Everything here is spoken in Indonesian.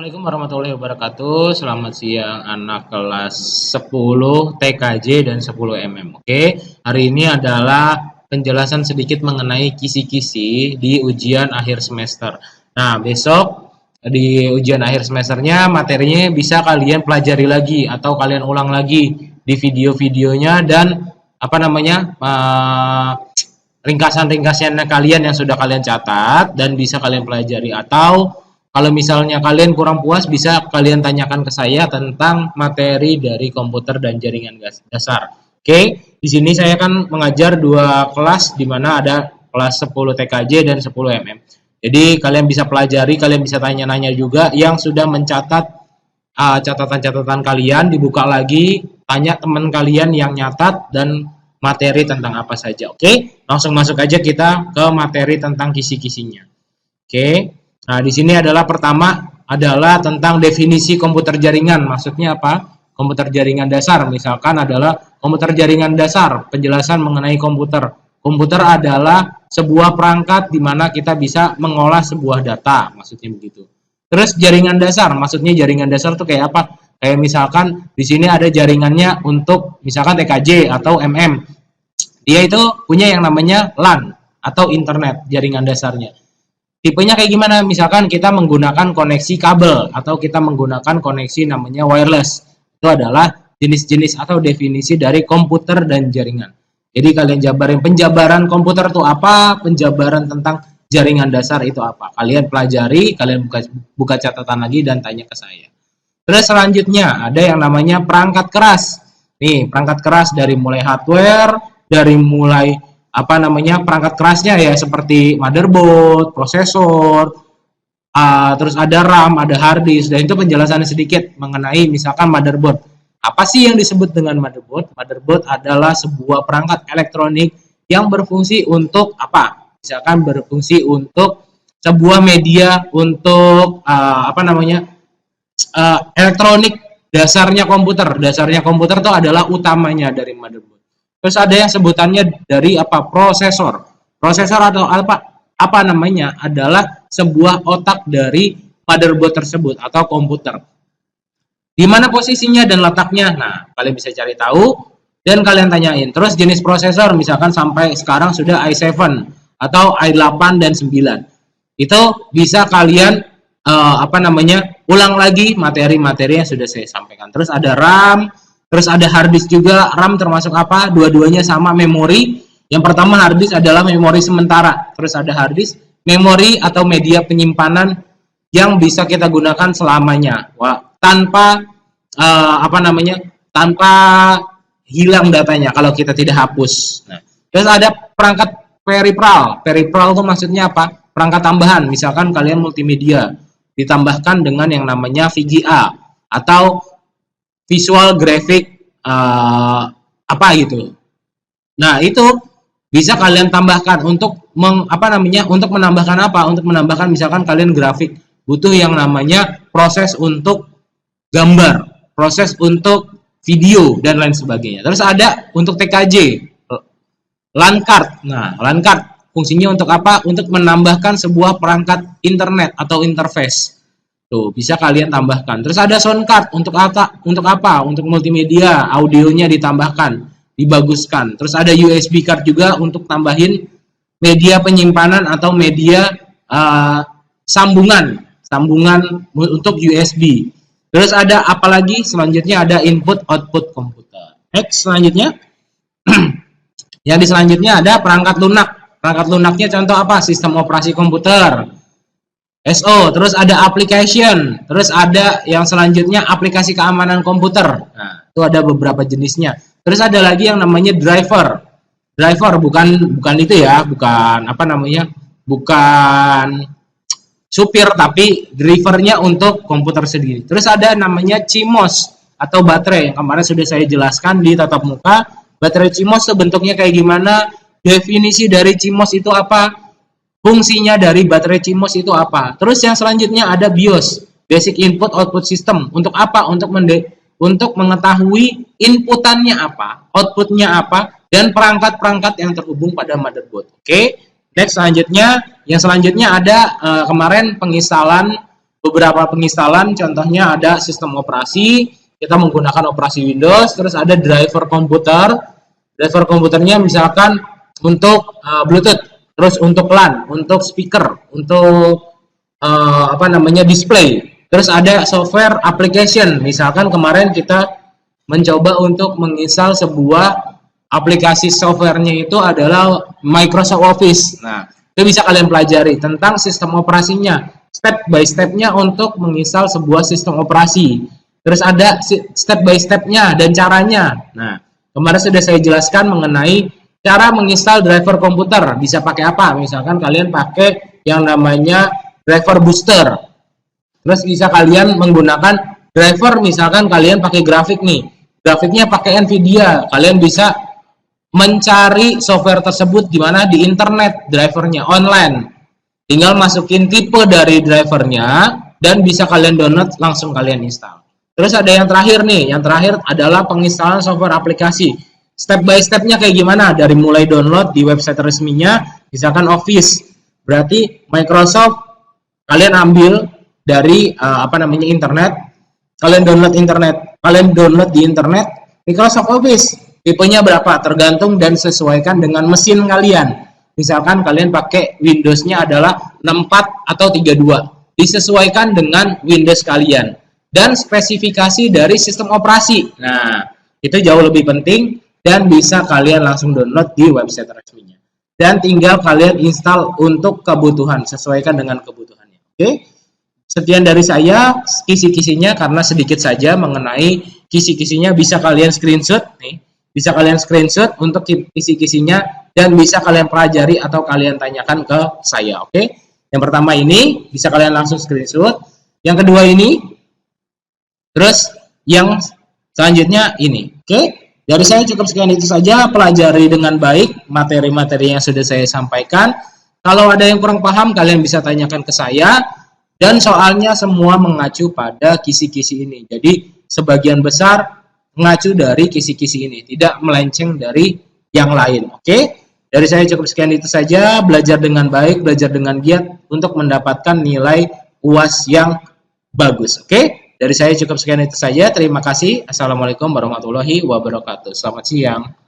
Assalamualaikum warahmatullahi wabarakatuh. Selamat siang anak kelas 10 TKJ dan 10 MM. Oke, hari ini adalah penjelasan sedikit mengenai kisi-kisi di ujian akhir semester. Nah, besok di ujian akhir semesternya materinya bisa kalian pelajari lagi atau kalian ulang lagi di video-videonya dan ringkasan-ringkasannya kalian yang sudah kalian catat dan bisa kalian pelajari, atau kalau misalnya kalian kurang puas, bisa kalian tanyakan ke saya tentang materi dari komputer dan jaringan dasar. Oke, di sini saya akan mengajar dua kelas, di mana ada kelas 10 TKJ dan 10 MM. Jadi kalian bisa pelajari, kalian bisa tanya-nanya juga. Yang sudah mencatat catatan-catatan kalian, dibuka lagi, tanya teman kalian yang nyatat dan materi tentang apa saja. Oke, langsung masuk aja kita ke materi tentang kisi-kisinya. Oke. Nah, di sini adalah pertama adalah tentang definisi komputer jaringan. Maksudnya apa? Komputer jaringan dasar. Misalkan adalah komputer jaringan dasar, penjelasan mengenai komputer. Komputer adalah sebuah perangkat di mana kita bisa mengolah sebuah data, maksudnya begitu. Terus jaringan dasar, maksudnya jaringan dasar itu kayak apa? Kayak misalkan di sini ada jaringannya untuk misalkan TKJ atau MM. Dia itu punya yang namanya LAN atau internet, jaringan dasarnya. Tipenya kayak gimana? Misalkan kita menggunakan koneksi kabel atau kita menggunakan koneksi namanya wireless. Itu adalah jenis-jenis atau definisi dari komputer dan jaringan. Jadi kalian jabarin penjabaran komputer itu apa, penjabaran tentang jaringan dasar itu apa. Kalian pelajari, kalian buka catatan lagi dan tanya ke saya. Terus selanjutnya ada yang namanya perangkat keras. Nih, perangkat keras dari mulai hardware, dari mulai perangkat kerasnya ya, seperti motherboard, prosesor, terus ada RAM, ada hard disk, dan itu penjelasannya sedikit mengenai misalkan motherboard. Apa sih yang disebut dengan motherboard? Motherboard adalah sebuah perangkat elektronik yang berfungsi untuk apa? Misalkan berfungsi untuk sebuah media untuk elektronik. Dasarnya komputer itu adalah utamanya dari motherboard. Terus ada yang sebutannya dari prosesor. Prosesor atau adalah sebuah otak dari motherboard tersebut atau komputer. Di mana posisinya dan letaknya? Nah, kalian bisa cari tahu dan kalian tanyain. Terus jenis prosesor misalkan sampai sekarang sudah i7 atau i8 dan 9. Itu bisa kalian ulang lagi materi-materi yang sudah saya sampaikan. Terus ada RAM. Terus ada hard disk juga. RAM termasuk apa? Dua-duanya sama, memori. Yang pertama hard disk adalah memori sementara. Terus ada hard disk, memori atau media penyimpanan yang bisa kita gunakan selamanya. Tanpa tanpa hilang datanya kalau kita tidak hapus. Nah, terus ada perangkat peripheral. Peripheral itu maksudnya apa? Perangkat tambahan. Misalkan kalian multimedia, ditambahkan dengan yang namanya VGA atau visual graphic gitu. Nah, itu bisa kalian tambahkan untuk menambahkan apa? Untuk menambahkan misalkan kalian grafik butuh yang namanya proses untuk gambar, proses untuk video dan lain sebagainya. Terus ada untuk TKJ LAN card. Nah, LAN card fungsinya untuk apa? Untuk menambahkan sebuah perangkat internet atau interface. Tuh, bisa kalian tambahkan. Terus ada sound card untuk apa? Untuk multimedia, audionya ditambahkan, dibaguskan. Terus ada USB card juga untuk tambahin media penyimpanan atau media sambungan untuk USB. Terus ada apalagi? Selanjutnya ada input output komputer. Next, selanjutnya selanjutnya ada perangkat lunak. Perangkat lunaknya contoh apa? Sistem operasi komputer. SO, terus ada application, terus ada yang selanjutnya aplikasi keamanan komputer. Nah, itu ada beberapa jenisnya. Terus ada lagi yang namanya driver. Driver bukan itu ya, bukan supir, tapi drivernya untuk komputer sendiri. Terus ada namanya CMOS atau baterai yang kemarin sudah saya jelaskan di tatap muka. Baterai CMOS itu bentuknya kayak gimana? Definisi dari CMOS itu apa? Fungsinya dari baterai CMOS itu apa? Terus yang selanjutnya ada BIOS, Basic Input Output System. Untuk apa? Untuk mengetahui inputannya apa, outputnya apa, dan perangkat-perangkat yang terhubung pada motherboard. Oke. Next, yang selanjutnya ada kemarin penginstalan beberapa penginstalan, contohnya ada sistem operasi, kita menggunakan operasi Windows, terus ada driver komputer. Driver komputernya misalkan untuk Bluetooth, terus untuk LAN, untuk speaker, untuk display. Terus ada software application, misalkan kemarin kita mencoba untuk menginstal sebuah aplikasi softwarenya itu adalah Microsoft Office. Nah, itu bisa kalian pelajari tentang sistem operasinya, step by stepnya untuk menginstal sebuah sistem operasi. Terus ada step by stepnya dan caranya. Nah, kemarin sudah saya jelaskan mengenai cara menginstal driver komputer. Bisa pakai apa? Misalkan kalian pakai yang namanya driver booster. Terus bisa kalian menggunakan driver, misalkan kalian pakai grafik nih. Grafiknya pakai Nvidia. Kalian bisa mencari software tersebut di mana di internet, drivernya online. Tinggal masukin tipe dari drivernya dan bisa kalian download, langsung kalian install. Terus ada yang terakhir nih, yang terakhir adalah penginstalan software aplikasi. Step by stepnya kayak gimana? Dari mulai download di website resminya, misalkan Office. Berarti Microsoft kalian ambil dari internet. Kalian download di internet Microsoft Office. Tipenya berapa? Tergantung dan sesuaikan dengan mesin kalian. Misalkan kalian pakai Windows-nya adalah 64 atau 32. Disesuaikan dengan Windows kalian. Dan spesifikasi dari sistem operasi. Nah, itu jauh lebih penting dan bisa kalian langsung download di website resminya. Dan tinggal kalian install untuk kebutuhan, sesuaikan dengan kebutuhannya. Oke? Sekian dari saya, kisi-kisinya karena sedikit saja mengenai kisi-kisinya, bisa kalian screenshot nih. Bisa kalian screenshot untuk kisi-kisinya dan bisa kalian pelajari atau kalian tanyakan ke saya. Oke? Yang pertama ini bisa kalian langsung screenshot. Yang kedua ini. Terus yang selanjutnya ini. Oke, dari saya cukup sekian itu saja. Pelajari dengan baik materi-materi yang sudah saya sampaikan. Kalau ada yang kurang paham, kalian bisa tanyakan ke saya. Dan soalnya semua mengacu pada kisi-kisi ini. Jadi sebagian besar mengacu dari kisi-kisi ini, tidak melenceng dari yang lain. Oke, dari saya cukup sekian itu saja. Belajar dengan baik, belajar dengan giat untuk mendapatkan nilai UAS yang bagus. Oke. Dari saya cukup sekian itu saja. Terima kasih. Assalamualaikum warahmatullahi wabarakatuh. Selamat siang.